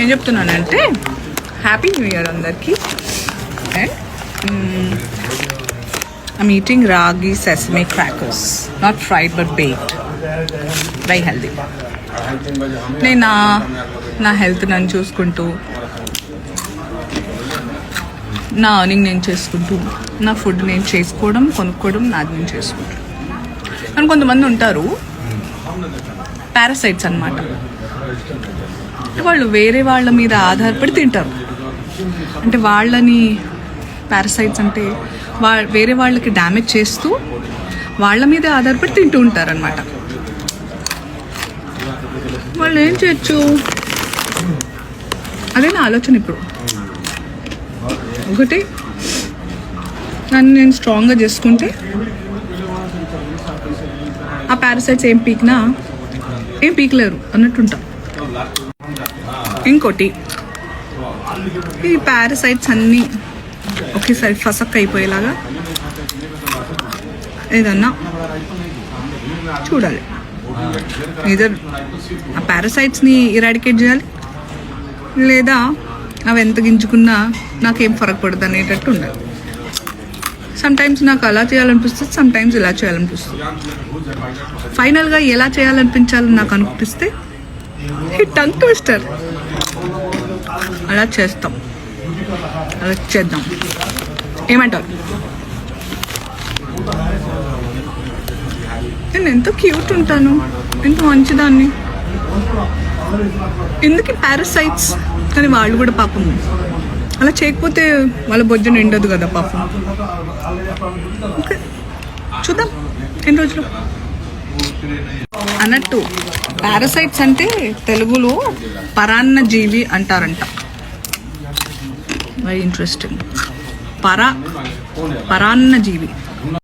ఏం చెప్తున్నానంటే happy new year అందరికీ. అండ్ ఐమ్ ఈటింగ్ రాగి sesame crackers, not fried but baked, very healthy. నేను నా హెల్త్ నన్ను చూసుకుంటూ, నా అర్నింగ్ నేను చేసుకుంటూ, నా ఫుడ్ నేను చేసుకోవడం, కొనుక్కోవడం నాది నేను చేసుకుంటాను. కానీ కొంతమంది ఉంటారు పారాసైట్స్ అన్నమాట. వాళ్ళు వేరే వాళ్ళ మీద ఆధారపడి తింటారు. అంటే వాళ్ళని పారాసైట్స్ అంటే వేరే వాళ్ళకి డ్యామేజ్ చేస్తూ వాళ్ళ మీద ఆధారపడి తింటూ ఉంటారనమాట. వాళ్ళు ఏం చేయొచ్చు, అదే నా ఆలోచన. ఇప్పుడు ఒకటి, నన్ను నేను స్ట్రాంగ్గా చేసుకుంటే ఆ పారాసైట్స్ ఏం పీకలేరు అన్నట్టుంటా. ఇంకోటి, ఈ పారాసైట్స్ అన్నీ ఒకేసారి ఫసక్ అయిపోయేలాగా ఏదన్నా చూడాలి. ఇదర్ ఆ పారాసైట్స్ని ఇరాడికేట్ చేయాలి, లేదా అవి ఎంత గింజుకున్నా నాకేం ఫరక్ పడదు అనేటట్టు ఉండాలి. సమ్టైమ్స్ నాకు అలా చేయాలనిపిస్తుంది, సమ్టైమ్స్ ఇలా చేయాలనిపిస్తుంది. ఫైనల్గా ఎలా చేయాలనిపించాలని నాకు అనిపిస్తే ఈ టంగ్ ట్విస్టర్ అలా చేస్తాం, అలా చేద్దాం. ఏమంటారు? నేను ఎంత క్యూట్ ఉంటాను, ఎంత మంచిదాన్ని. ఎందుకు పారాసైట్స్? కానీ వాళ్ళు కూడా పాపం అలా చేయకపోతే వాళ్ళ భోజనం నిండదు కదా పాపం. ఓకే, చూద్దాం ఎన్ని రోజులు. అన్నట్టు పారాసైట్స్ అంటే తెలుగులో పరాన్న జీవి అంటారంట. Very interesting. పరాన్న జీవి.